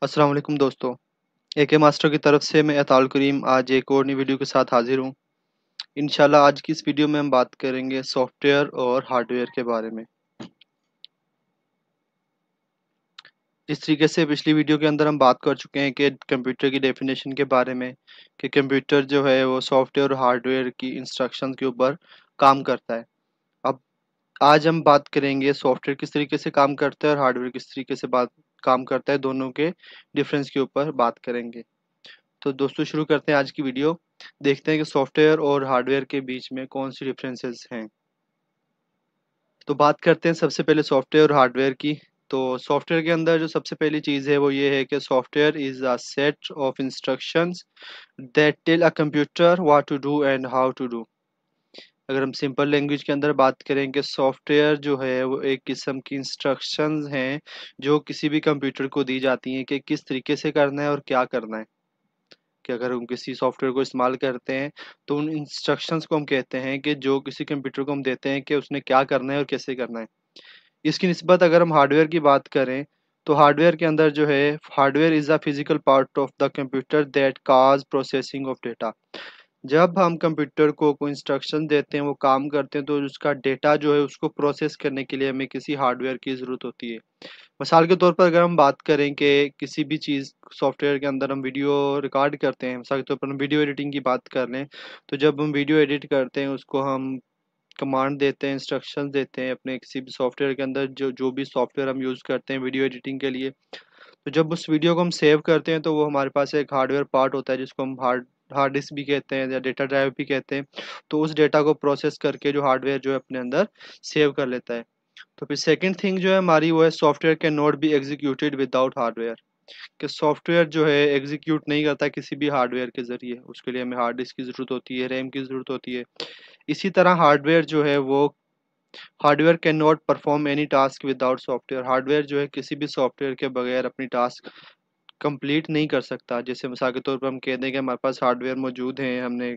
अस्सलाम वालेकुम दोस्तों। एके मास्टर की तरफ से मैं अताउल करीम आज एक और नई वीडियो के साथ हाजिर हूँ। इंशाल्लाह आज की इस वीडियो में हम बात करेंगे सॉफ्टवेयर और हार्डवेयर के बारे में। जिस तरीके से पिछली वीडियो के अंदर हम बात कर चुके हैं कि कंप्यूटर की डेफिनेशन के बारे में कि कंप्यूटर जो है वो सॉफ्टवेयर और हार्डवेयर की इंस्ट्रक्शन के ऊपर काम करता है। अब आज हम बात करेंगे सॉफ्टवेयर किस तरीके से काम करता है और हार्डवेयर किस तरीके से बात काम करता है, दोनों के डिफरेंस के ऊपर बात करेंगे। तो दोस्तों शुरू करते हैं आज की वीडियो। देखते हैं कि सॉफ्टवेयर और हार्डवेयर के बीच में कौन सी डिफरेंसेस हैं। तो बात करते हैं सबसे पहले सॉफ्टवेयर और हार्डवेयर की। तो सॉफ्टवेयर के अंदर जो सबसे पहली चीज़ है वो ये है कि software is a set of instructions that tell a computer what to do and how to do. अगर हम सिंपल लैंग्वेज के अंदर बात करें कि सॉफ्टवेयर जो है वो एक किस्म की इंस्ट्रक्शंस हैं जो किसी भी कंप्यूटर को दी जाती हैं कि किस तरीके से करना है और क्या करना है। कि अगर हम किसी सॉफ्टवेयर को इस्तेमाल करते हैं तो उन इंस्ट्रक्शंस को हम कहते हैं कि जो किसी कंप्यूटर को हम देते हैं कि उसने क्या करना है और कैसे करना है। इसकी निस्बत अगर हम हार्डवेयर की बात करें तो हार्डवेयर के अंदर जो है hardware is a physical part of the computer that cause processing of data. जब हम कंप्यूटर को कोई इंस्ट्रक्शन देते हैं वो काम करते हैं तो उसका डेटा जो है उसको प्रोसेस करने के लिए हमें किसी हार्डवेयर की ज़रूरत होती है। मिसाल के तौर पर अगर हम बात करें कि किसी भी चीज़ सॉफ्टवेयर के अंदर हम वीडियो रिकॉर्ड करते हैं, मिसाल के तौर पर हम वीडियो एडिटिंग की बात कर लें, तो जब हम वीडियो एडिट करते हैं उसको हम कमांड देते हैं, इंस्ट्रक्शंस देते हैं अपने किसी भी सॉफ्टवेयर के अंदर जो जो भी सॉफ्टवेयर हम यूज़ करते हैं वीडियो एडिटिंग के लिए। तो जब उस वीडियो को हम सेव करते हैं तो वो हमारे पास एक हार्डवेयर पार्ट होता है जिसको हम हार्ड हार्ड डिस्क भी कहते हैं या डेटा ड्राइव भी कहते हैं। तो उस डेटा को प्रोसेस करके जो हार्डवेयर जो है अपने अंदर सेव कर लेता है। तो फिर सेकंड थिंग जो है हमारी वो है software can not be executed without hardware. कि सॉफ्टवेयर जो है एग्जीक्यूट नहीं करता किसी भी हार्डवेयर के ज़रिए, उसके लिए हमें हार्ड डिस्क की ज़रूरत होती है, रैम की ज़रूरत होती है। इसी तरह हार्डवेयर जो है वो hardware can not perform any task without software. Hardware जो है किसी भी सॉफ्टवेयर के बगैर अपनी टास्क कंप्लीट नहीं कर सकता। जैसे मिसाल के तौर पर हम कह दें कि हमारे पास हार्डवेयर मौजूद हैं, हमने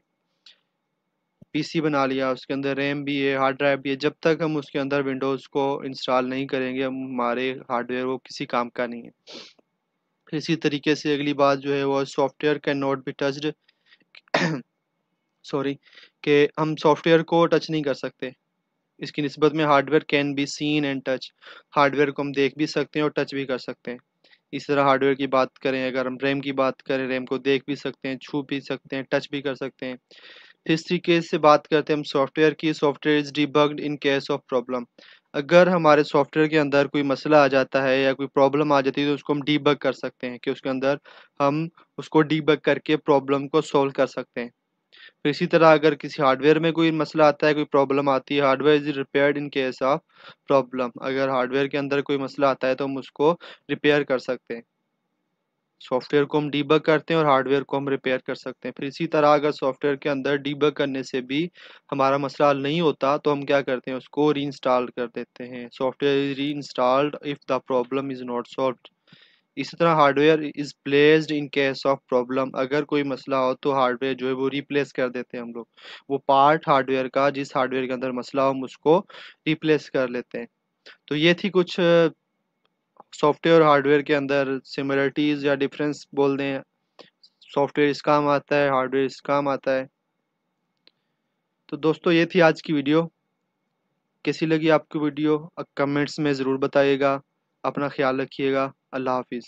पीसी बना लिया, उसके अंदर रैम भी है, हार्ड ड्राइव भी है, जब तक हम उसके अंदर विंडोज़ को इंस्टॉल नहीं करेंगे हमारे हार्डवेयर वो किसी काम का नहीं है। फिर इसी तरीके से अगली बात जो है वो software can not be touched sorry कि हम सॉफ्टवेयर को टच नहीं कर सकते। इसकी निस्बत में hardware can be seen and touch. Hardware को हम देख भी सकते हैं और टच भी कर सकते हैं। इस तरह हार्डवेयर की बात करें, अगर हम रैम की बात करें, रैम को देख भी सकते हैं, छू भी सकते हैं, टच भी कर सकते हैं। फिर इस तरीके से बात करते हैं हम सॉफ्टवेयर की। Software is debugged in case of problem. अगर हमारे सॉफ्टवेयर के अंदर कोई मसला आ जाता है या कोई प्रॉब्लम आ जाती है तो उसको हम डीबग कर सकते हैं कि उसके अंदर हम उसको डीबग करके प्रॉब्लम को सॉल्व कर सकते हैं। फिर इसी तरह अगर किसी हार्डवेयर में कोई मसला आता है, कोई प्रॉब्लम आती है, hardware is repaired in case of problem. अगर हार्डवेयर के अंदर कोई मसला आता है तो हम उसको रिपेयर कर सकते हैं। सॉफ्टवेयर को हम डीबग करते हैं और हार्डवेयर को हम रिपेयर कर सकते हैं। फिर इसी तरह अगर सॉफ्टवेयर के अंदर डीबग करने से भी हमारा मसला हल नहीं होता तो हम क्या करते हैं, उसको री इंस्टॉल कर देते हैं। सॉफ्टवेयर इज री installed if the problem is not solved. इसी तरह hardware is placed in case of problem. अगर कोई मसला हो तो हार्डवेयर जो है वो रिप्लेस कर देते हैं हम लोग। वो पार्ट हार्डवेयर का जिस हार्डवेयर के अंदर मसला हो हम उसको रिप्लेस कर लेते हैं। तो ये थी कुछ सॉफ्टवेयर और हार्डवेयर के अंदर सिमिलरिटीज या डिफरेंस बोल दें। सॉफ्टवेयर इस काम आता है, हार्डवेयर इस काम आता है। तो दोस्तों ये थी आज की वीडियो। कैसी लगी आपको वीडियो कमेंट्स में ज़रूर बताइएगा। अपना ख्याल रखिएगा। अल्लाह हाफिज़।